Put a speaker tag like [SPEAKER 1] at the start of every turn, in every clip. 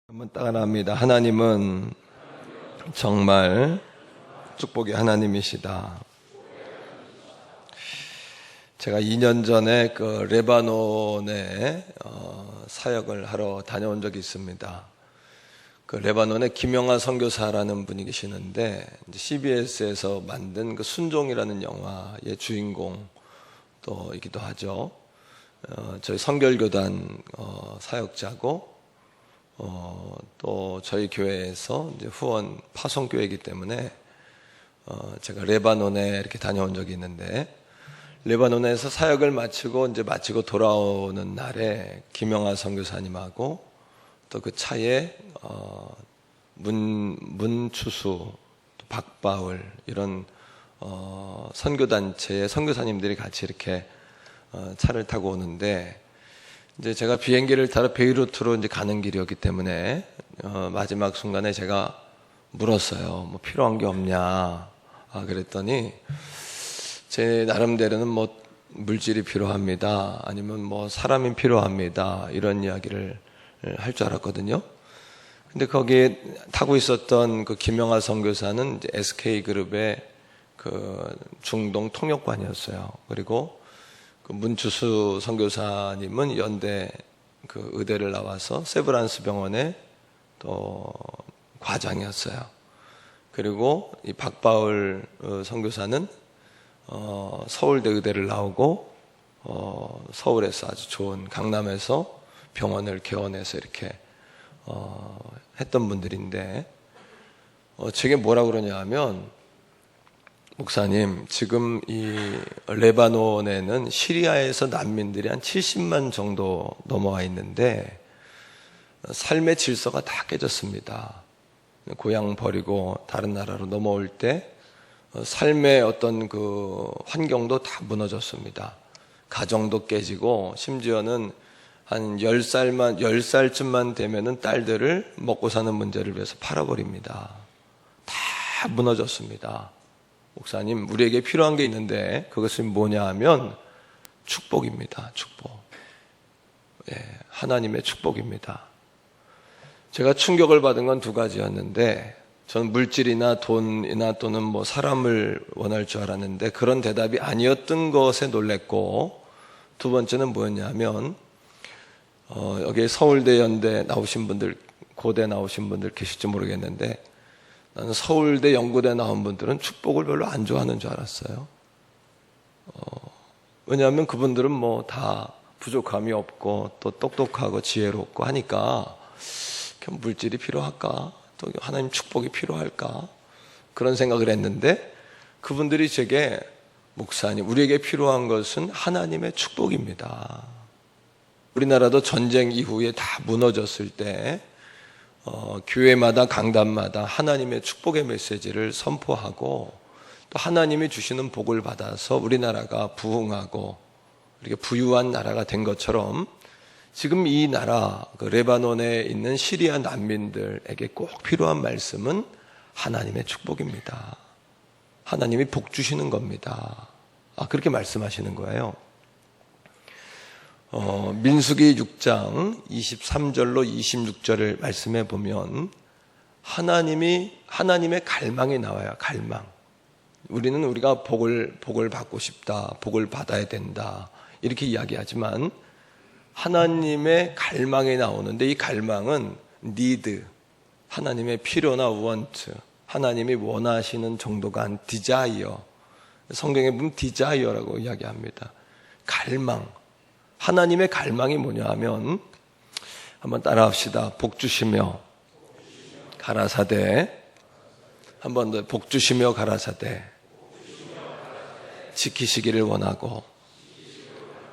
[SPEAKER 1] 한번 따라합니다. 하나님은 정말 축복의 하나님이시다. 제가 2년 전에 그 레바논에 사역을 하러 다녀온 적이 있습니다. 그 레바논에 김영하 선교사라는 분이 계시는데 CBS에서 만든 그 순종이라는 영화의 주인공이기도 하죠. 저희 선결교단 사역자고 또 저희 교회에서 이제 후원 파송교회이기 때문에 제가 레바논에 이렇게 다녀온 적이 있는데, 레바논에서 사역을 마치고 돌아오는 날에 김영하 선교사님하고 또 그 차에 문추수, 박바울 이런 선교단체의 선교사님들이 같이 이렇게 차를 타고 오는데, 이제 제가 비행기를 타러 베이루트로 이제 가는 길이었기 때문에 마지막 순간에 제가 물었어요. 뭐 필요한 게 없냐? 그랬더니 제 나름대로는 뭐 물질이 필요합니다. 아니면 뭐 사람이 필요합니다. 이런 이야기를 할 줄 알았거든요. 근데 거기에 타고 있었던 그 김영하 선교사는 이제 SK그룹의 그 중동 통역관이었어요. 그리고 그 문추수 선교사님은 연대 그 의대를 나와서 세브란스 병원의 또 과장이었어요. 그리고 이 박바울 선교사는 서울대 의대를 나오고 서울에서 아주 좋은 강남에서 병원을 개원해서 이렇게 했던 분들인데, 제게 뭐라 그러냐 하면, 목사님, 지금 이 레바논에는 시리아에서 난민들이 한 70만 정도 넘어와 있는데 삶의 질서가 다 깨졌습니다. 고향 버리고 다른 나라로 넘어올 때 삶의 어떤 그 환경도 다 무너졌습니다. 가정도 깨지고, 심지어는 한 10살쯤만 되면은 딸들을 먹고 사는 문제를 위해서 팔아버립니다. 다 무너졌습니다. 목사님, 우리에게 필요한 게 있는데 그것은 뭐냐 하면 축복입니다. 축복. 하나님의 축복입니다. 제가 충격을 받은 건 두 가지였는데, 저는 물질이나 돈이나 또는 뭐 사람을 원할 줄 알았는데 그런 대답이 아니었던 것에 놀랬고, 두 번째는 뭐였냐면 여기 서울대 연대 나오신 분들, 고대 나오신 분들 계실지 모르겠는데, 나는 서울대 연구대 나온 분들은 축복을 별로 안 좋아하는 줄 알았어요. 왜냐하면 그분들은 뭐 다 부족함이 없고 또 똑똑하고 지혜롭고 하니까 물질이 필요할까? 또 하나님 축복이 필요할까? 그런 생각을 했는데, 그분들이 제게, 목사님, 우리에게 필요한 것은 하나님의 축복입니다. 우리나라도 전쟁 이후에 다 무너졌을 때 교회마다 강단마다 하나님의 축복의 메시지를 선포하고, 또 하나님이 주시는 복을 받아서 우리나라가 부흥하고 이렇게 부유한 나라가 된 것처럼, 지금 이 나라, 그 레바논에 있는 시리아 난민들에게 꼭 필요한 말씀은 하나님의 축복입니다. 하나님이 복 주시는 겁니다. 그렇게 말씀하시는 거예요. 민수기 6장 23절로 26절을 말씀해 보면 하나님의 갈망이 나와요. 갈망. 우리가 복을 받고 싶다, 복을 받아야 된다, 이렇게 이야기하지만 하나님의 갈망이 나오는데, 이 갈망은 need, 하나님의 필요나 want, 하나님이 원하시는 정도가 한 desire, 성경에 보면 desire라고 이야기합니다. 갈망. 하나님의 갈망이 뭐냐 하면, 한번 따라합시다. 복 주시며 가라사대. 한 번 더. 복 주시며 가라사대. 지키시기를 원하고,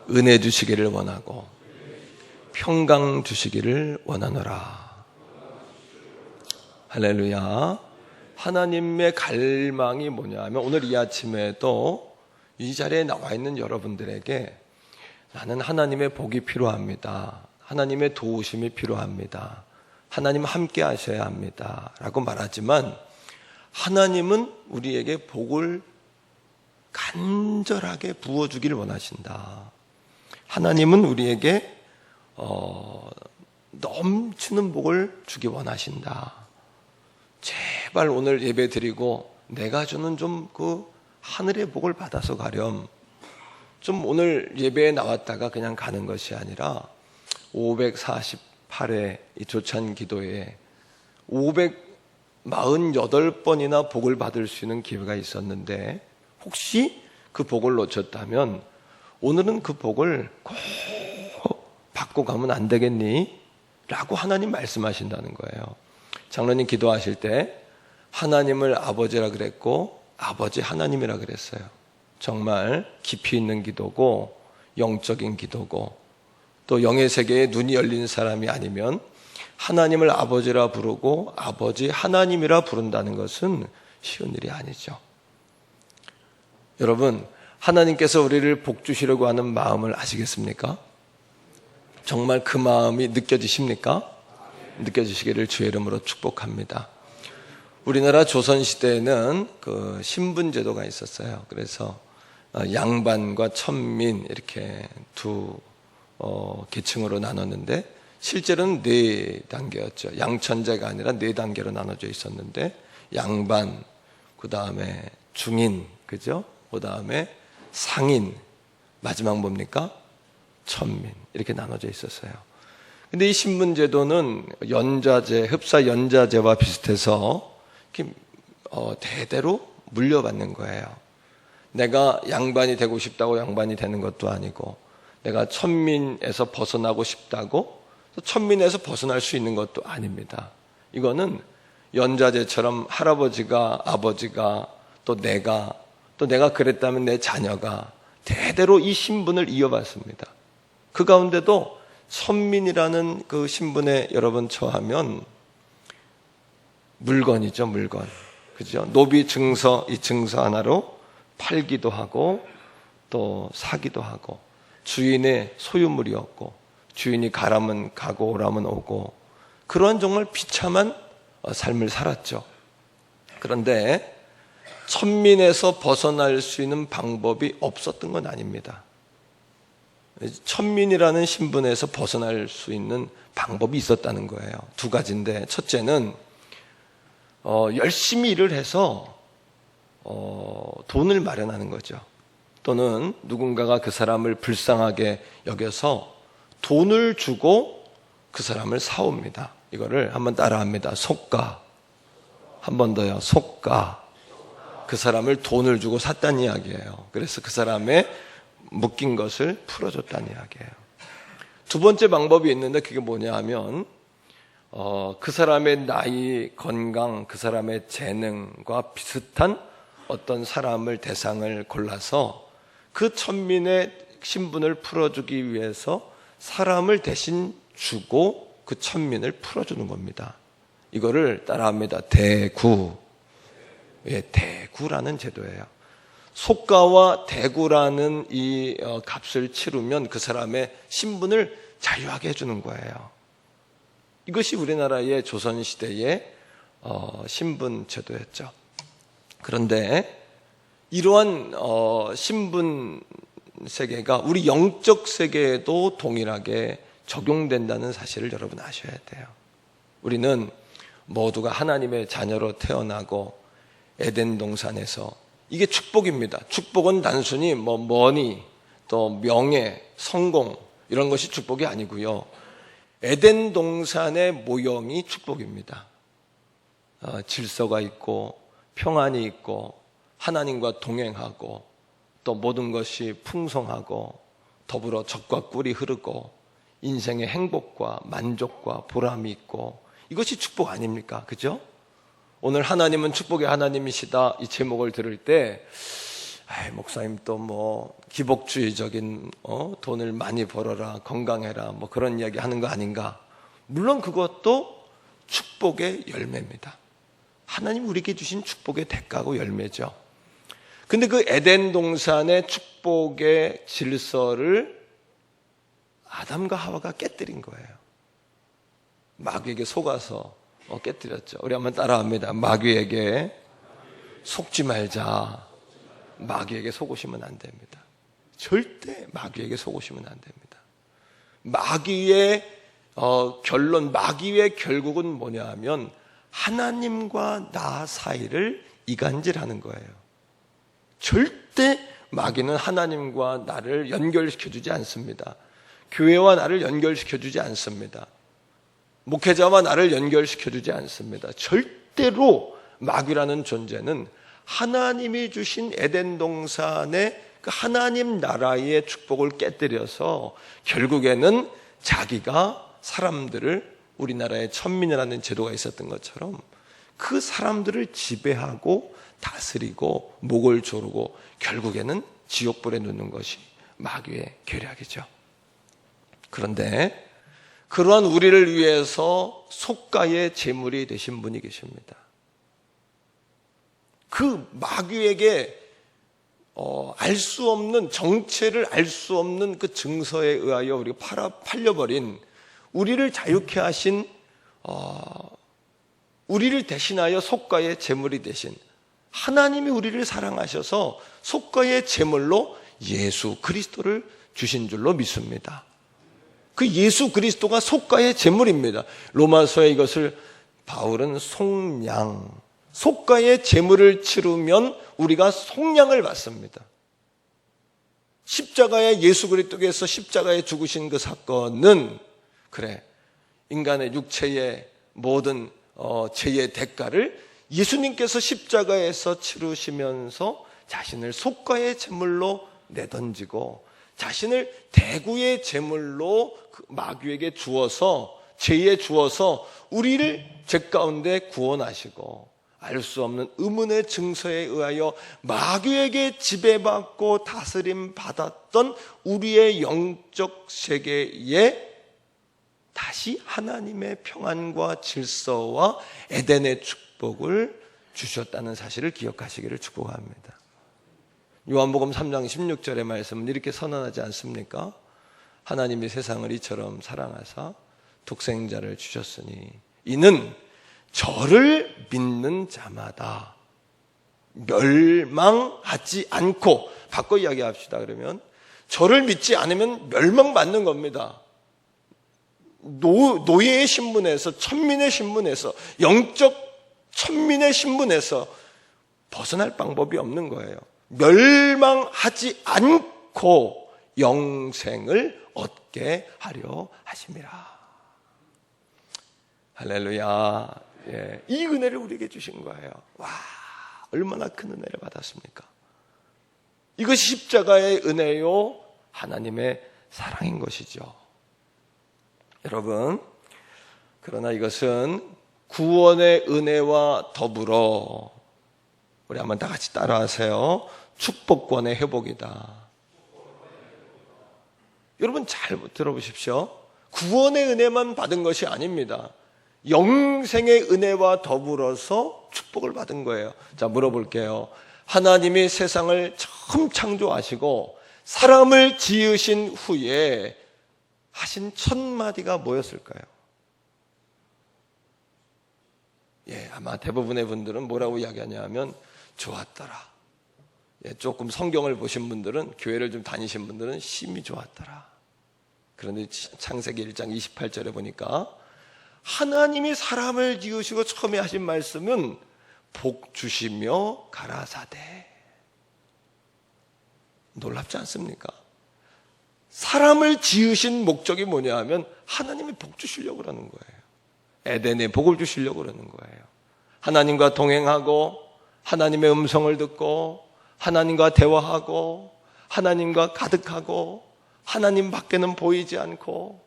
[SPEAKER 1] 은혜 주시기를 원하고, 평강 주시기를 원하노라. 할렐루야. 하나님의 갈망이 뭐냐 하면, 오늘 이 아침에도 이 자리에 나와 있는 여러분들에게 나는 하나님의 복이 필요합니다, 하나님의 도우심이 필요합니다, 하나님 함께 하셔야 합니다 라고 말하지만, 하나님은 우리에게 복을 간절하게 부어주기를 원하신다. 하나님은 우리에게 넘치는 복을 주기 원하신다. 제발 오늘 예배 드리고 내가 주는 좀 그 하늘의 복을 받아서 가렴. 좀 오늘 예배에 나왔다가 그냥 가는 것이 아니라 548회 이 조찬 기도에 548번이나 복을 받을 수 있는 기회가 있었는데 혹시 그 복을 놓쳤다면 오늘은 그 복을 꼭 받고 가면 안 되겠니? 라고 하나님 말씀하신다는 거예요. 장로님 기도하실 때 하나님을 아버지라 그랬고 아버지 하나님이라 그랬어요. 정말 깊이 있는 기도고 영적인 기도고 또 영의 세계에 눈이 열린 사람이 아니면 하나님을 아버지라 부르고 아버지 하나님이라 부른다는 것은 쉬운 일이 아니죠. 여러분, 하나님께서 우리를 복 주시려고 하는 마음을 아시겠습니까? 정말 그 마음이 느껴지십니까? 느껴지시기를 주의 이름으로 축복합니다. 우리나라 조선시대에는 그 신분제도가 있었어요. 그래서 양반과 천민 이렇게 두 계층으로 나눴는데 실제로는 4단계였죠. 양천제가 아니라 4단계로 나눠져 있었는데 양반, 그 다음에 중인, 그죠? 그 다음에 상인, 마지막 뭡니까? 천민, 이렇게 나눠져 있었어요. 근데 이 신분제도는 연좌제, 흡사 연좌제와 비슷해서 이렇게 대대로 물려받는 거예요. 내가 양반이 되고 싶다고 양반이 되는 것도 아니고 내가 천민에서 벗어나고 싶다고 또 천민에서 벗어날 수 있는 것도 아닙니다. 이거는 연좌제처럼 할아버지가 아버지가 또 내가 그랬다면 내 자녀가 대대로 이 신분을 이어받습니다. 그 가운데도 선민이라는 그 신분에 여러분 처하면 물건이죠, 물건. 그죠? 노비 증서, 이 증서 하나로 팔기도 하고 또 사기도 하고 주인의 소유물이었고 주인이 가라면 가고 오라면 오고 그러한 정말 비참한 삶을 살았죠. 그런데 천민에서 벗어날 수 있는 방법이 없었던 건 아닙니다. 천민이라는 신분에서 벗어날 수 있는 방법이 있었다는 거예요. 2가지인데 첫째는 열심히 일을 해서 돈을 마련하는 거죠. 또는 누군가가 그 사람을 불쌍하게 여겨서 돈을 주고 그 사람을 사옵니다. 이거를 한번 따라합니다. 속가. 한 번 더요. 속가. 그 사람을 돈을 주고 샀다는 이야기예요. 그래서 그 사람의 묶인 것을 풀어줬다는 이야기예요. 2번째 방법이 있는데 그게 뭐냐 하면 그 사람의 나이, 건강, 그 사람의 재능과 비슷한 어떤 사람을 대상을 골라서 그 천민의 신분을 풀어주기 위해서 사람을 대신 주고 그 천민을 풀어주는 겁니다. 이거를 따라합니다. 대구. 예, 대구라는 제도예요. 속가와 대구라는 이 값을 치르면 그 사람의 신분을 자유하게 해주는 거예요. 이것이 우리나라의 조선시대의 신분 제도였죠. 그런데 이러한 신분 세계가 우리 영적 세계에도 동일하게 적용된다는 사실을 여러분 아셔야 돼요. 우리는 모두가 하나님의 자녀로 태어나고 에덴 동산에서 이게 축복입니다. 축복은 단순히 머니, 또 명예, 성공 이런 것이 축복이 아니고요. 에덴 동산의 모형이 축복입니다. 질서가 있고 평안이 있고 하나님과 동행하고 또 모든 것이 풍성하고 더불어 젖과 꿀이 흐르고 인생의 행복과 만족과 보람이 있고 이것이 축복 아닙니까? 그죠? 오늘 하나님은 축복의 하나님이시다 이 제목을 들을 때 목사님 또 기복주의적인 돈을 많이 벌어라 건강해라 그런 이야기 하는 거 아닌가? 물론 그것도 축복의 열매입니다. 하나님 우리에게 주신 축복의 대가고 열매죠. 근데 그 에덴 동산의 축복의 질서를 아담과 하와가 깨뜨린 거예요. 마귀에게 속아서 깨뜨렸죠. 우리 한번 따라합니다. 마귀에게 속지 말자. 마귀에게 속으시면 안 됩니다. 절대 마귀에게 속으시면 안 됩니다. 마귀의 결론, 마귀의 결국은 뭐냐 하면 하나님과 나 사이를 이간질하는 거예요. 절대 마귀는 하나님과 나를 연결시켜주지 않습니다. 교회와 나를 연결시켜주지 않습니다. 목회자와 나를 연결시켜주지 않습니다. 절대로 마귀라는 존재는 하나님이 주신 에덴 동산의 그 하나님 나라의 축복을 깨뜨려서 결국에는 자기가 사람들을, 우리나라에 천민이라는 제도가 있었던 것처럼 그 사람들을 지배하고 다스리고 목을 조르고 결국에는 지옥불에 넣는 것이 마귀의 계략이죠. 그런데 그러한 우리를 위해서 속가의 제물이 되신 분이 계십니다. 그 마귀에게 알 수 없는, 정체를 알 수 없는 그 증서에 의하여 우리가 팔려버린, 우리를 자유케 하신, 우리를 대신하여 속가의 제물이 되신 하나님이 우리를 사랑하셔서 속가의 제물로 예수 그리스도를 주신 줄로 믿습니다. 그 예수 그리스도가 속가의 제물입니다. 로마서에 이것을 바울은 속량, 속가의 제물을 치르면 우리가 속량을 받습니다. 십자가의 예수 그리스도께서 십자가에 죽으신 그 사건은 그래, 인간의 육체의 모든 죄의 대가를 예수님께서 십자가에서 치르시면서 자신을 속가의 제물로 내던지고 자신을 대구의 제물로 마귀에게 주어서, 죄에 주어서 우리를 죄 가운데 구원하시고 알 수 없는 의문의 증서에 의하여 마귀에게 지배받고 다스림 받았던 우리의 영적 세계에 다시 하나님의 평안과 질서와 에덴의 축복을 주셨다는 사실을 기억하시기를 축복합니다. 요한복음 3장 16절의 말씀은 이렇게 선언하지 않습니까? 하나님이 세상을 이처럼 사랑하사 독생자를 주셨으니 이는 저를 믿는 자마다 멸망하지 않고, 바꿔 이야기합시다. 그러면 저를 믿지 않으면 멸망받는 겁니다. 노예의 신분에서, 천민의 신분에서, 영적 천민의 신분에서 벗어날 방법이 없는 거예요. 멸망하지 않고 영생을 얻게 하려 하심이라. 할렐루야. 예, 이 은혜를 우리에게 주신 거예요. 와, 얼마나 큰 은혜를 받았습니까? 이것이 십자가의 은혜요, 하나님의 사랑인 것이죠. 여러분, 그러나 이것은 구원의 은혜와 더불어, 우리 한번 다 같이 따라하세요. 축복권의 회복이다. 여러분 잘 들어보십시오. 구원의 은혜만 받은 것이 아닙니다. 영생의 은혜와 더불어서 축복을 받은 거예요. 자, 물어볼게요. 하나님이 세상을 처음 창조하시고 사람을 지으신 후에 하신 첫 마디가 뭐였을까요? 예, 아마 대부분의 분들은 뭐라고 이야기하냐 하면 좋았더라. 예, 조금 성경을 보신 분들은, 교회를 좀 다니신 분들은 심히 좋았더라. 그런데 창세기 1장 28절에 보니까 하나님이 사람을 지으시고 처음에 하신 말씀은 복 주시며 가라사대. 놀랍지 않습니까? 사람을 지으신 목적이 뭐냐 하면 하나님이 복 주시려고 그러는 거예요. 에덴에 복을 주시려고 그러는 거예요. 하나님과 동행하고 하나님의 음성을 듣고 하나님과 대화하고 하나님과 가득하고 하나님 밖에는 보이지 않고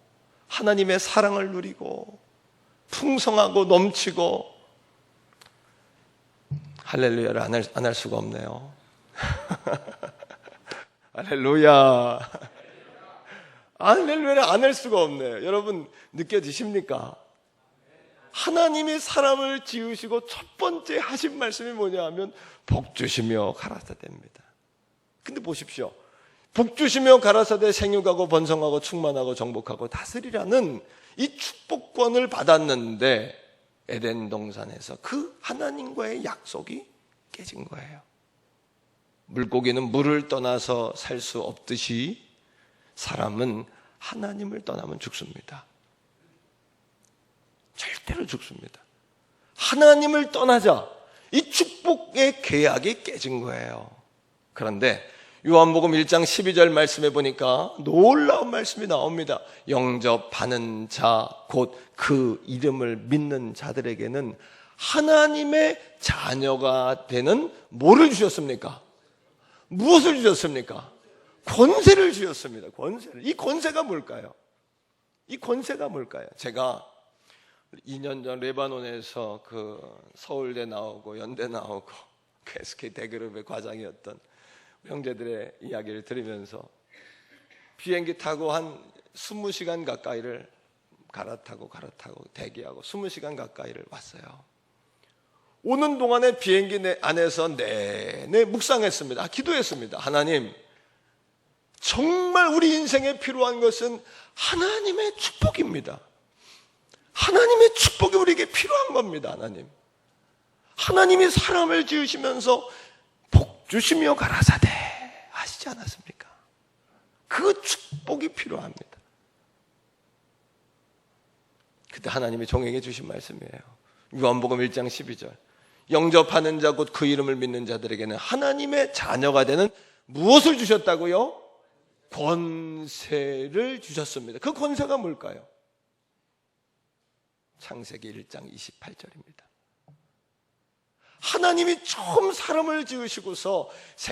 [SPEAKER 1] 하나님의 사랑을 누리고 풍성하고 넘치고. 할렐루야를 안 할 수가 없네요. 할렐루야. 할렐루야를 안 할 수가 없네요. 여러분 느껴지십니까? 하나님이 사람을 지으시고 첫 번째 하신 말씀이 뭐냐 하면 복 주시며 가라사대입니다. 근데 보십시오. 복 주시며 가라사대 생육하고 번성하고 충만하고 정복하고 다스리라는 이 축복권을 받았는데 에덴 동산에서 그 하나님과의 약속이 깨진 거예요. 물고기는 물을 떠나서 살 수 없듯이 사람은 하나님을 떠나면 죽습니다. 절대로 죽습니다. 하나님을 떠나자 이 축복의 계약이 깨진 거예요. 그런데 요한복음 1장 12절 말씀에 보니까 놀라운 말씀이 나옵니다. 영접하는 자, 곧 그 이름을 믿는 자들에게는 하나님의 자녀가 되는 뭐를 주셨습니까? 무엇을 주셨습니까? 권세를 주셨습니다. 권세를. 이 권세가 뭘까요? 이 권세가 뭘까요? 제가 2년 전 레바논에서 그 서울대 나오고 연대 나오고 그 SK 대그룹의 과장이었던 형제들의 이야기를 들으면서 비행기 타고 한 20시간 가까이를 갈아타고 대기하고 20시간 가까이를 왔어요. 오는 동안에 비행기 안에서 내내 묵상했습니다. 기도했습니다. 하나님, 정말 우리 인생에 필요한 것은 하나님의 축복입니다. 하나님의 축복이 우리에게 필요한 겁니다. 하나님이 사람을 지으시면서 복 주시며 가라사대 하시지 않았습니까? 그 축복이 필요합니다. 그때 하나님이 종에게 주신 말씀이에요. 요한복음 1장 12절. 영접하는 자 곧 그 이름을 믿는 자들에게는 하나님의 자녀가 되는 무엇을 주셨다고요? 권세를 주셨습니다. 그 권세가 뭘까요? 창세기 1장 28절입니다. 하나님이 처음 사람을 지으시고서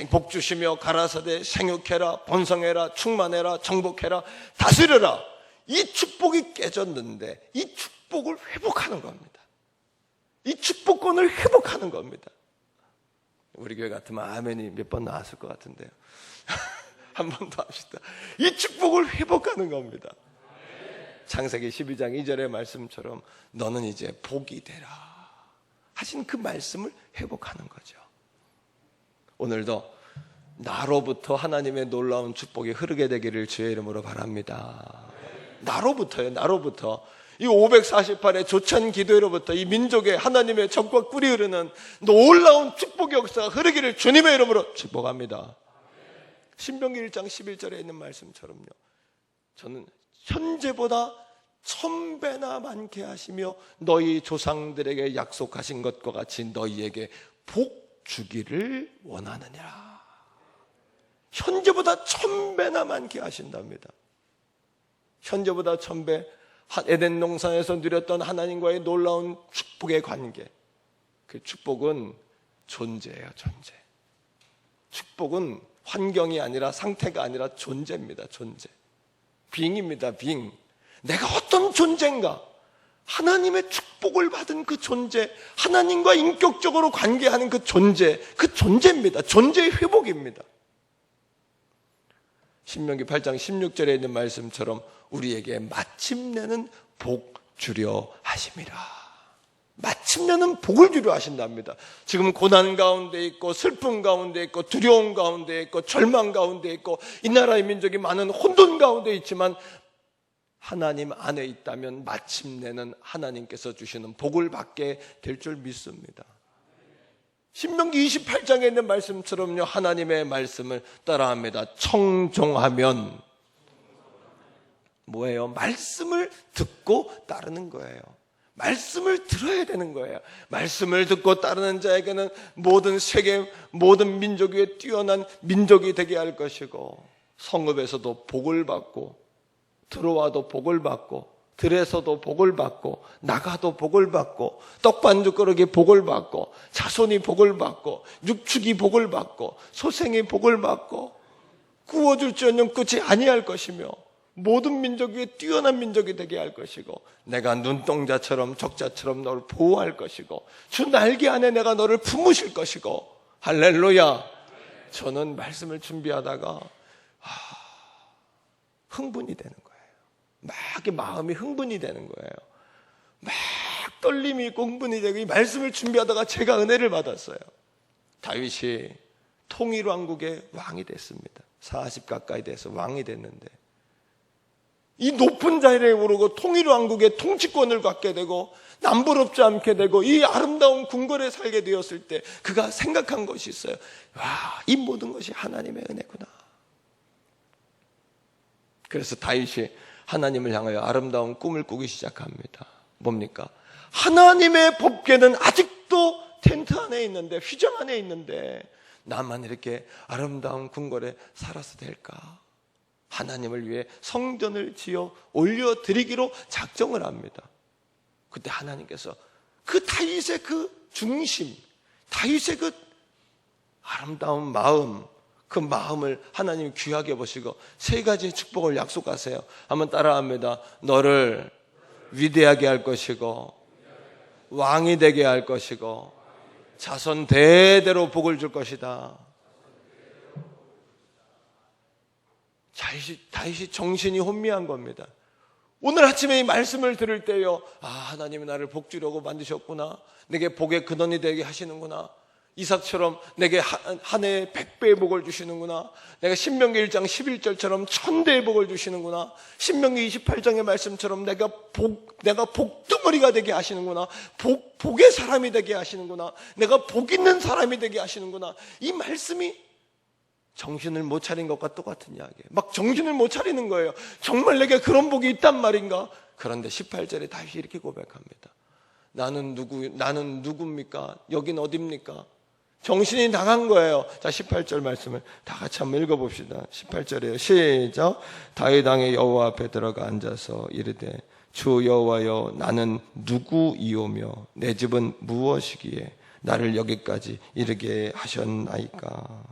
[SPEAKER 1] 복 주시며 가라사대 생육해라 번성해라 충만해라 정복해라 다스려라, 이 축복이 깨졌는데 이 축복을 회복하는 겁니다. 이 축복권을 회복하는 겁니다. 우리 교회 같으면 아멘이 몇 번 나왔을 것 같은데요. 한 번 더 합시다. 이 축복을 회복하는 겁니다. 창세기 12장 2절의 말씀처럼 너는 이제 복이 되라 하신 그 말씀을 회복하는 거죠. 오늘도 나로부터 하나님의 놀라운 축복이 흐르게 되기를 주의 이름으로 바랍니다. 나로부터요. 이 548의 조찬 기도로부터 이 민족의 하나님의 젖과 꿀이 흐르는 놀라운 축복의 역사가 흐르기를 주님의 이름으로 축복합니다. 신명기 1장 11절에 있는 말씀처럼요, 저는 현재보다 1000배나 많게 하시며 너희 조상들에게 약속하신 것과 같이 너희에게 복 주기를 원하느냐. 현재보다 1000배나 많게 하신답니다. 현재보다 1000배, 에덴 동산에서 누렸던 하나님과의 놀라운 축복의 관계, 그 축복은 존재예요. 존재. 축복은 환경이 아니라 상태가 아니라 존재입니다. 존재. 빙입니다. 빙. 내가 어떤 존재인가? 하나님의 축복을 받은 그 존재, 하나님과 인격적으로 관계하는 그 존재입니다. 존재의 회복입니다. 신명기 8장 16절에 있는 말씀처럼 우리에게 마침내는 복 주려 하심이라. 마침내는 복을 주려 하신답니다. 지금 고난 가운데 있고 슬픔 가운데 있고 두려움 가운데 있고 절망 가운데 있고 이 나라의 민족이 많은 혼돈 가운데 있지만 하나님 안에 있다면 마침내는 하나님께서 주시는 복을 받게 될 줄 믿습니다. 신명기 28장에 있는 말씀처럼요, 하나님의 말씀을 따라합니다. 청종하면 뭐예요? 말씀을 듣고 따르는 거예요. 말씀을 들어야 되는 거예요. 말씀을 듣고 따르는 자에게는 모든 세계, 모든 민족 위에 뛰어난 민족이 되게 할 것이고, 성읍에서도 복을 받고, 들어와도 복을 받고, 들에서도 복을 받고, 나가도 복을 받고, 떡반죽거룩이 복을 받고, 자손이 복을 받고, 육축이 복을 받고, 소생이 복을 받고, 구워줄지언정 끝이 아니할 것이며, 모든 민족 위에 뛰어난 민족이 되게 할 것이고, 내가 눈동자처럼 적자처럼 너를 보호할 것이고, 주 날개 안에 내가 너를 품으실 것이고, 할렐루야. 저는 말씀을 준비하다가 흥분이 되는 거예요. 막 마음이 흥분이 되는 거예요. 막 떨림이 있고 흥분이 되고, 이 말씀을 준비하다가 제가 은혜를 받았어요. 다윗이 통일왕국의 왕이 됐습니다. 40 가까이 돼서 왕이 됐는데, 이 높은 자리에 오르고 통일왕국의 통치권을 갖게 되고 남부럽지 않게 되고 이 아름다운 궁궐에 살게 되었을 때 그가 생각한 것이 있어요. 와, 이 모든 것이 하나님의 은혜구나. 그래서 다윗이 하나님을 향하여 아름다운 꿈을 꾸기 시작합니다. 뭡니까? 하나님의 법궤는 아직도 텐트 안에 있는데, 휘장 안에 있는데 나만 이렇게 아름다운 궁궐에 살아서 될까? 하나님을 위해 성전을 지어 올려드리기로 작정을 합니다. 그때 하나님께서 그 다윗의 그 중심, 다윗의 그 아름다운 마음, 그 마음을 하나님이 귀하게 보시고 세 가지의 축복을 약속하세요. 한번 따라합니다. 너를 위대하게 할 것이고 왕이 되게 할 것이고 자손 대대로 복을 줄 것이다. 다윗이 정신이 혼미한 겁니다. 오늘 아침에 이 말씀을 들을 때요, 하나님이 나를 복 주려고 만드셨구나, 내게 복의 근원이 되게 하시는구나, 이삭처럼 내게 한 해에 100배의 복을 주시는구나, 내가 신명기 1장 11절처럼 1000배의 복을 주시는구나, 신명기 28장의 말씀처럼 내가 복덩어리가 되게 하시는구나, 복의 사람이 되게 하시는구나, 내가 복 있는 사람이 되게 하시는구나. 이 말씀이 정신을 못 차린 것과 똑같은 이야기예요. 막 정신을 못 차리는 거예요. 정말 내게 그런 복이 있단 말인가? 그런데 18절에 다시 이렇게 고백합니다. 나는 누굽니까? 여긴 어딥니까? 정신이 나간 거예요. 자, 18절 말씀을 다 같이 한번 읽어봅시다. 18절이에요. 시작. 다윗 왕의 여호와 앞에 들어가 앉아서 이르되 주 여호와여, 나는 누구이오며 내 집은 무엇이기에 나를 여기까지 이르게 하셨나이까?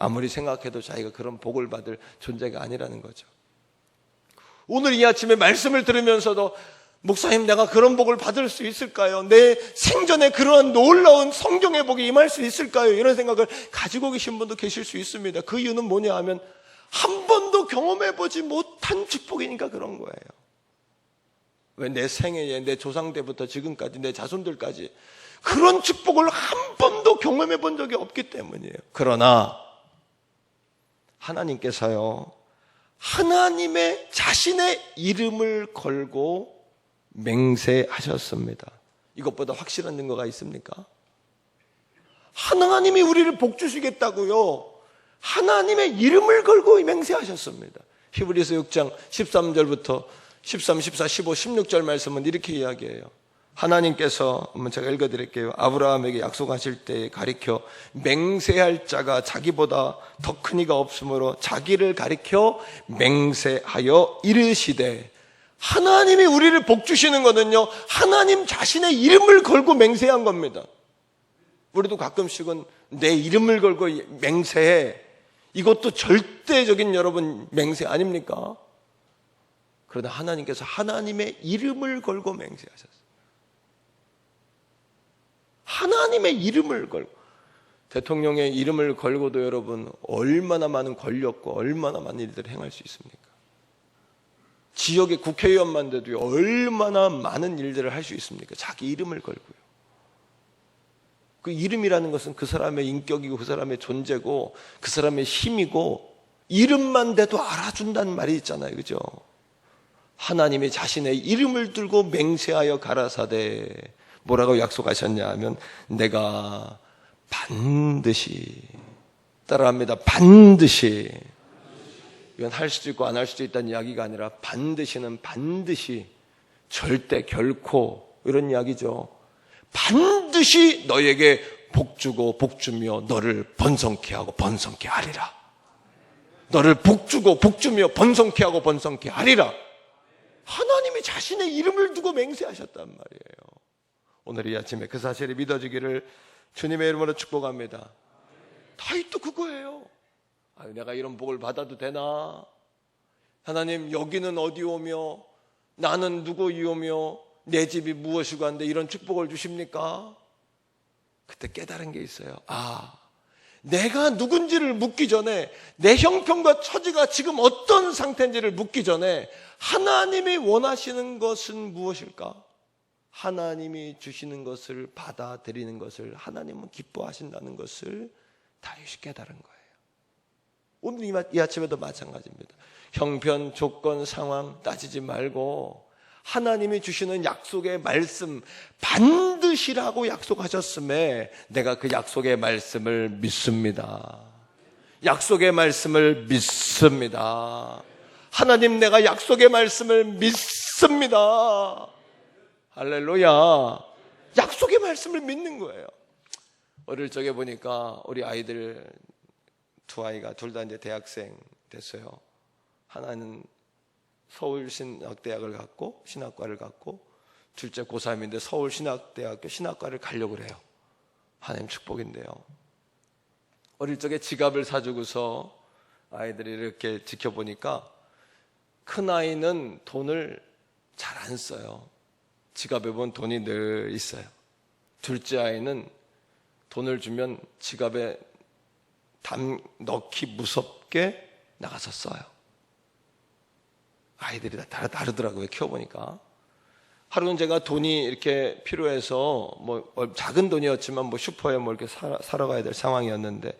[SPEAKER 1] 아무리 생각해도 자기가 그런 복을 받을 존재가 아니라는 거죠. 오늘 이 아침에 말씀을 들으면서도 목사님, 내가 그런 복을 받을 수 있을까요? 내 생전에 그러한 놀라운 성경의 복이 임할 수 있을까요? 이런 생각을 가지고 계신 분도 계실 수 있습니다. 그 이유는 뭐냐 하면 한 번도 경험해보지 못한 축복이니까 그런 거예요. 왜? 내 생애에 내 조상 때부터 지금까지 내 자손들까지 그런 축복을 한 번도 경험해 본 적이 없기 때문이에요. 그러나 하나님께서요, 하나님의 자신의 이름을 걸고 맹세하셨습니다. 이것보다 확실한 증거가 있습니까? 하나님이 우리를 복 주시겠다고요, 하나님의 이름을 걸고 맹세하셨습니다. 히브리서 6장 13절부터 13, 14, 15, 16절 말씀은 이렇게 이야기해요. 하나님께서, 한번 제가 읽어드릴게요. 아브라함에게 약속하실 때 가리켜 맹세할 자가 자기보다 더 큰 이가 없으므로 자기를 가리켜 맹세하여 이르시되, 하나님이 우리를 복 주시는 거는요, 하나님 자신의 이름을 걸고 맹세한 겁니다. 우리도 가끔씩은 내 이름을 걸고 맹세해. 이것도 절대적인 여러분 맹세 아닙니까? 그러나 하나님께서 하나님의 이름을 걸고 맹세하셨어요. 하나님의 이름을 걸고. 대통령의 이름을 걸고도 여러분 얼마나 많은 권력과 얼마나 많은 일들을 행할 수 있습니까? 지역의 국회의원만 돼도 얼마나 많은 일들을 할 수 있습니까? 자기 이름을 걸고요. 그 이름이라는 것은 그 사람의 인격이고 그 사람의 존재고 그 사람의 힘이고, 이름만 돼도 알아준다는 말이 있잖아요, 그죠? 하나님이 자신의 이름을 들고 맹세하여 가라사대 뭐라고 약속하셨냐 하면, 내가 반드시, 따라합니다, 반드시. 이건 할 수도 있고 안 할 수도 있다는 이야기가 아니라 반드시는 반드시, 절대, 결코, 이런 이야기죠. 반드시 너에게 복주고 복주며 너를 번성케 하고 번성케 하리라. 너를 복주고 복주며 번성케 하고 번성케 하리라. 하나님이 자신의 이름을 두고 맹세하셨단 말이에요. 오늘 이 아침에 그 사실이 믿어지기를 주님의 이름으로 축복합니다. 다윗도 그거예요. 내가 이런 복을 받아도 되나? 하나님, 여기는 어디오며 나는 누구이오며 내 집이 무엇이고 한데 이런 축복을 주십니까? 그때 깨달은 게 있어요. 내가 누군지를 묻기 전에, 내 형편과 처지가 지금 어떤 상태인지를 묻기 전에 하나님이 원하시는 것은 무엇일까? 하나님이 주시는 것을 받아들이는 것을 하나님은 기뻐하신다는 것을 다윗이 깨달은 거예요. 오늘 이 아침에도 마찬가지입니다. 형편, 조건, 상황 따지지 말고 하나님이 주시는 약속의 말씀, 반드시라고 약속하셨음에 내가 그 약속의 말씀을 믿습니다. 약속의 말씀을 믿습니다. 하나님, 내가 약속의 말씀을 믿습니다. 할렐루야. 약속의 말씀을 믿는 거예요. 어릴 적에 보니까 우리 아이들 두 아이가 둘 다 이제 대학생 됐어요. 하나는 서울신학대학을 갔고 신학과를 갔고, 둘째 고3인데 서울신학대학교 신학과를 가려고 그래요. 하나님 축복인데요. 어릴 적에 지갑을 사주고서 아이들이 이렇게 지켜보니까 큰아이는 돈을 잘 안 써요. 지갑에 보면 돈이 늘 있어요. 둘째 아이는 돈을 주면 지갑에 넣기 무섭게 나가서 써요. 아이들이 다 다르더라고요. 키워보니까. 하루는 제가 돈이 이렇게 필요해서 뭐 작은 돈이었지만 뭐 슈퍼에 뭐 이렇게 사러 가야 될 상황이었는데,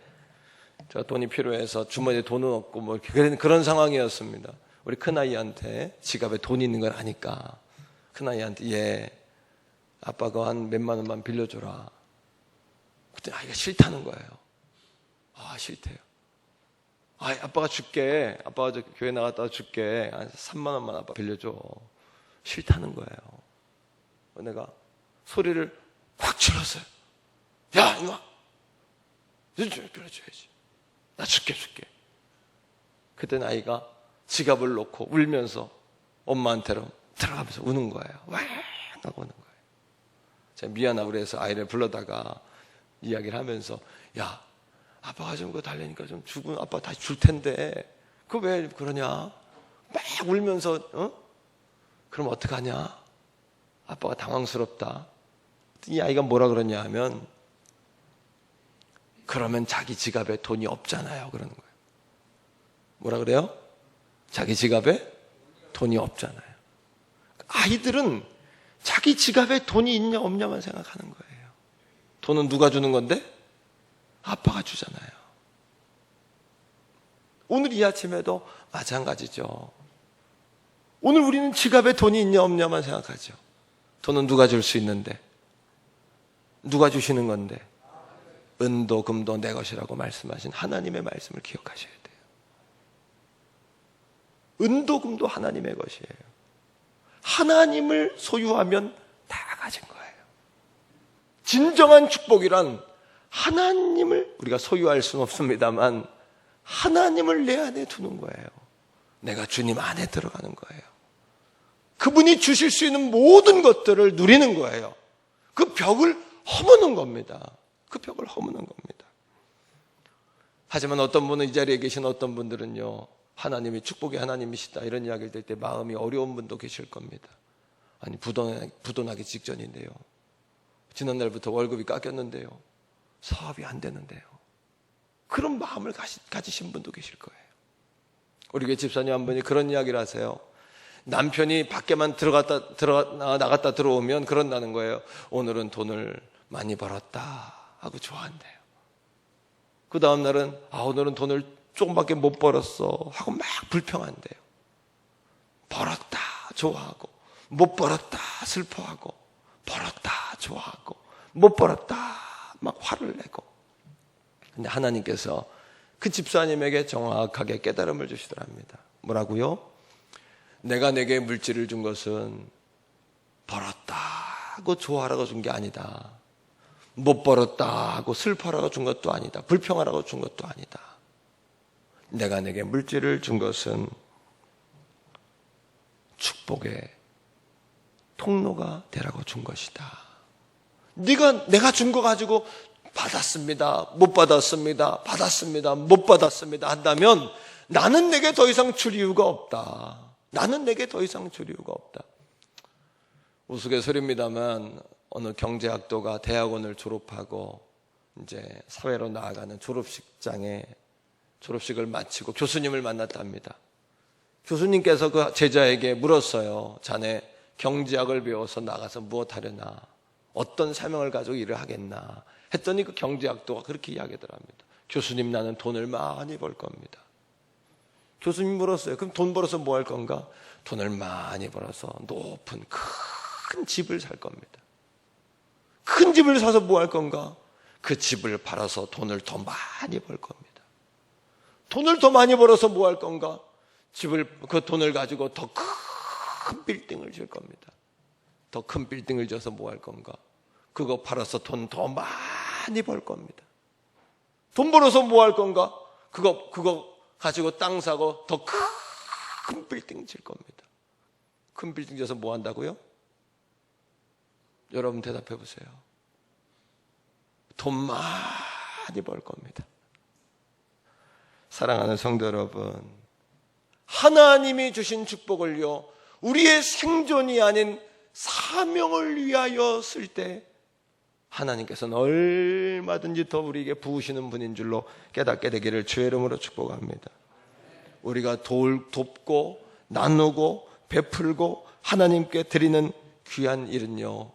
[SPEAKER 1] 제가 돈이 필요해서 주머니에 돈은 없고 뭐 이렇게 그런 상황이었습니다. 우리 큰아이한테 지갑에 돈이 있는 걸 아니까 큰아이한테 얘 아빠가 한 몇만 원만 빌려줘라. 그때 아이가 싫다는 거예요. 아, 싫대요. 아, 아빠가 줄게. 아빠가 저 교회 나갔다가 줄게. 한 3만 원만 아빠 빌려줘. 싫다는 거예요. 내가 소리를 확 질렀어요. 야, 이놈아, 빌려줘야지. 나 줄게. 그때 아이가 지갑을 놓고 울면서 엄마한테로 들어가면서 우는 거예요. 와 하고 우는 거예요. 제가 미안하고 그래서 아이를 불러다가 이야기를 하면서, 야, 아빠가 좀 그거 달래니까 좀 주고 아빠 다시 줄 텐데 그거 왜 그러냐? 막 울면서 그럼 어떡하냐? 아빠가 당황스럽다. 이 아이가 뭐라 그러냐 하면, 그러면 자기 지갑에 돈이 없잖아요 그러는 거예요. 뭐라 그래요? 자기 지갑에 돈이 없잖아요. 아이들은 자기 지갑에 돈이 있냐 없냐만 생각하는 거예요. 돈은 누가 주는 건데? 아빠가 주잖아요. 오늘 이 아침에도 마찬가지죠. 오늘 우리는 지갑에 돈이 있냐 없냐만 생각하죠. 돈은 누가 줄 수 있는데? 누가 주시는 건데? 은도 금도 내 것이라고 말씀하신 하나님의 말씀을 기억하셔야 돼요. 은도 금도 하나님의 것이에요. 하나님을 소유하면 다 가진 거예요. 진정한 축복이란 하나님을 우리가 소유할 수는 없습니다만 하나님을 내 안에 두는 거예요. 내가 주님 안에 들어가는 거예요. 그분이 주실 수 있는 모든 것들을 누리는 거예요. 그 벽을 허무는 겁니다. 그 벽을 허무는 겁니다. 하지만 어떤 분은, 이 자리에 계신 어떤 분들은요, 하나님이 축복의 하나님이시다 이런 이야기를 들 때 마음이 어려운 분도 계실 겁니다. 아니, 부도나기 직전인데요, 지난날부터 월급이 깎였는데요, 사업이 안 되는데요, 그런 마음을 가지신 분도 계실 거예요. 우리 교회 집사님 한 분이 그런 이야기를 하세요. 남편이 밖에만 나갔다 들어오면 그런다는 거예요. 오늘은 돈을 많이 벌었다 하고 좋아한대요. 그 다음 날은 오늘은 돈을 조금밖에 못 벌었어 하고 막 불평한대요. 벌었다 좋아하고, 못 벌었다 슬퍼하고, 벌었다 좋아하고, 못 벌었다 막 화를 내고. 근데 하나님께서 그 집사님에게 정확하게 깨달음을 주시더랍니다. 뭐라고요? 내가 내게 물질을 준 것은 벌었다고 좋아하라고 준 게 아니다. 못 벌었다 하고 슬퍼하라고 준 것도 아니다. 불평하라고 준 것도 아니다. 내가 내게 물질을 준 것은 축복의 통로가 되라고 준 것이다. 내가 준 거 가지고 받았습니다, 못 받았습니다, 받았습니다, 못 받았습니다 한다면 나는 내게 더 이상 줄 이유가 없다. 나는 내게 더 이상 줄 이유가 없다. 우스갯소리입니다만 어느 경제학도가 대학원을 졸업하고 이제 사회로 나아가는 졸업식을 마치고 교수님을 만났답니다. 교수님께서 그 제자에게 물었어요. 자네 경제학을 배워서 나가서 무엇 하려나? 어떤 사명을 가지고 일을 하겠나? 했더니 그 경제학도가 그렇게 이야기하더랍니다. 교수님, 나는 돈을 많이 벌 겁니다. 교수님 물었어요. 그럼 돈 벌어서 뭐 할 건가? 돈을 많이 벌어서 높은 큰 집을 살 겁니다. 큰 집을 사서 뭐 할 건가? 그 집을 팔아서 돈을 더 많이 벌 겁니다. 돈을 더 많이 벌어서 뭐 할 건가? 그 돈을 가지고 더 큰 빌딩을 지을 겁니다. 더 큰 빌딩을 지어서 뭐 할 건가? 그거 팔아서 돈 더 많이 벌 겁니다. 돈 벌어서 뭐 할 건가? 그거 가지고 땅 사고 더 큰 빌딩 질 겁니다. 큰 빌딩 지어서 뭐 한다고요? 여러분 대답해 보세요. 돈 많이 벌 겁니다. 사랑하는 성도 여러분, 하나님이 주신 축복을요, 우리의 생존이 아닌 사명을 위하여 쓸 때 하나님께서는 얼마든지 더 우리에게 부으시는 분인 줄로 깨닫게 되기를 주의 이름으로 축복합니다. 우리가 돕고 나누고 베풀고 하나님께 드리는 귀한 일은요,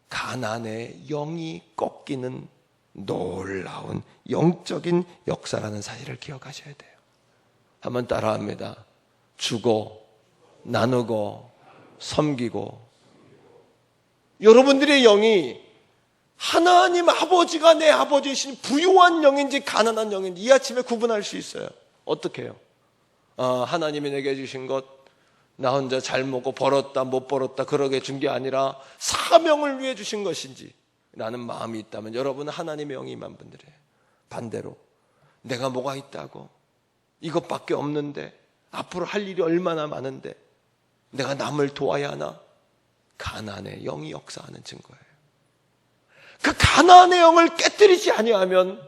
[SPEAKER 1] 가난의 영이 꺾이는 놀라운 영적인 역사라는 사실을 기억하셔야 돼요. 한번 따라합니다. 주고 나누고 섬기고. 여러분들의 영이 하나님 아버지가 내 아버지이신 부유한 영인지 가난한 영인지 이 아침에 구분할 수 있어요. 어떻게 해요? 하나님이 내게 주신 것 나 혼자 잘 먹고 벌었다 못 벌었다 그러게 준 게 아니라 사명을 위해 주신 것인지 라는 마음이 있다면 여러분은 하나님의 영이 임한 분들이에요. 반대로 내가 뭐가 있다고 이것밖에 없는데 앞으로 할 일이 얼마나 많은데 내가 남을 도와야 하나? 가난의 영이 역사하는 증거예요. 그 가난의 영을 깨뜨리지 아니하면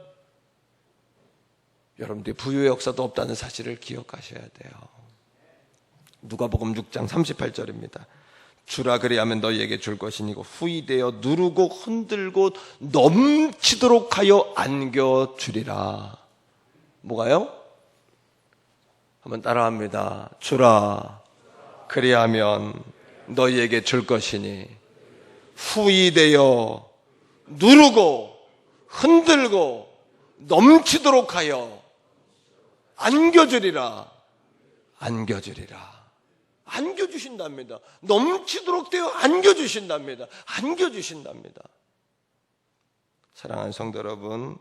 [SPEAKER 1] 여러분들이 부유의 역사도 없다는 사실을 기억하셔야 돼요. 누가복음 6장 38절입니다. 주라 그리하면 너희에게 줄 것이니고 후이되어 누르고 흔들고 넘치도록 하여 안겨주리라. 뭐가요? 한번 따라합니다. 주라 그리하면 너희에게 줄 것이니 후이되어 누르고 흔들고 넘치도록 하여 안겨주리라. 안겨주리라. 안겨주신답니다. 넘치도록 되어 안겨주신답니다. 안겨주신답니다. 사랑하는 성도 여러분,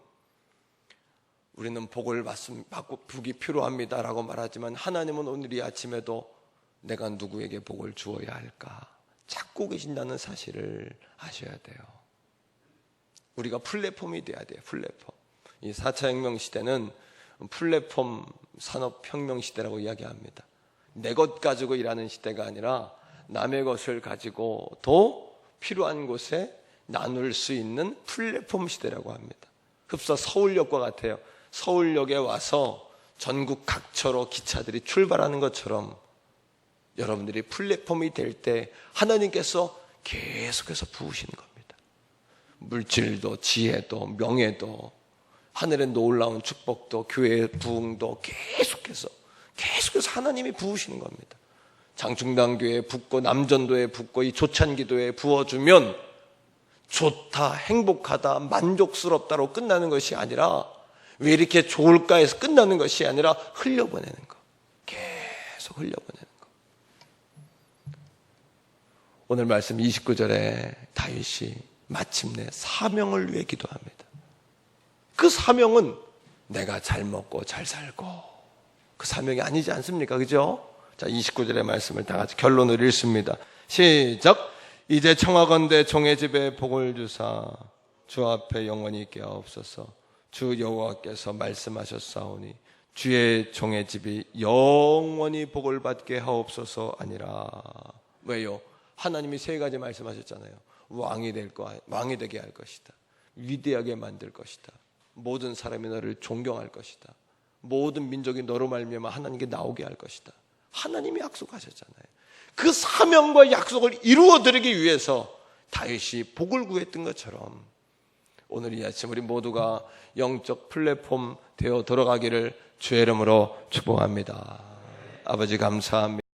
[SPEAKER 1] 우리는 복을 받기 필요합니다라고 말하지만 하나님은 오늘 이 아침에도 내가 누구에게 복을 주어야 할까 찾고 계신다는 사실을 아셔야 돼요. 우리가 플랫폼이 돼야 돼요. 플랫폼. 이 4차 혁명 시대는 플랫폼 산업혁명 시대라고 이야기합니다. 내 것 가지고 일하는 시대가 아니라 남의 것을 가지고 더 필요한 곳에 나눌 수 있는 플랫폼 시대라고 합니다. 흡사 서울역과 같아요. 서울역에 와서 전국 각처로 기차들이 출발하는 것처럼 여러분들이 플랫폼이 될 때 하나님께서 계속해서 부으시는 겁니다. 물질도 지혜도 명예도 하늘의 놀라운 축복도 교회의 부흥도 계속해서 하나님이 부으시는 겁니다. 장충당교회에 붓고 남전도에 붓고 이 조찬기도에 부어주면 좋다, 행복하다, 만족스럽다로 끝나는 것이 아니라 왜 이렇게 좋을까 해서 끝나는 것이 아니라 흘려보내는 거. 계속 흘려보내는 거. 오늘 말씀 29절에 다윗이 마침내 사명을 위해 기도합니다. 그 사명은 내가 잘 먹고 잘 살고 그 사명이 아니지 않습니까? 그죠? 자, 29절의 말씀을 다 같이 결론을 읽습니다. 시작! 이제 청하건대 종의 집에 복을 주사 주 앞에 영원히 있게 하옵소서. 주 여호와께서 말씀하셨사오니 주의 종의 집이 영원히 복을 받게 하옵소서 아니라. 왜요? 하나님이 세 가지 말씀하셨잖아요. 왕이 되게 할 것이다. 위대하게 만들 것이다. 모든 사람이 너를 존경할 것이다. 모든 민족이 너로 말미암아 하나님께 나오게 할 것이다. 하나님이 약속하셨잖아요. 그 사명과 약속을 이루어드리기 위해서 다윗이 복을 구했던 것처럼 오늘 이 아침 우리 모두가 영적 플랫폼 되어 돌아가기를 주의 이름으로 축복합니다. 아버지 감사합니다.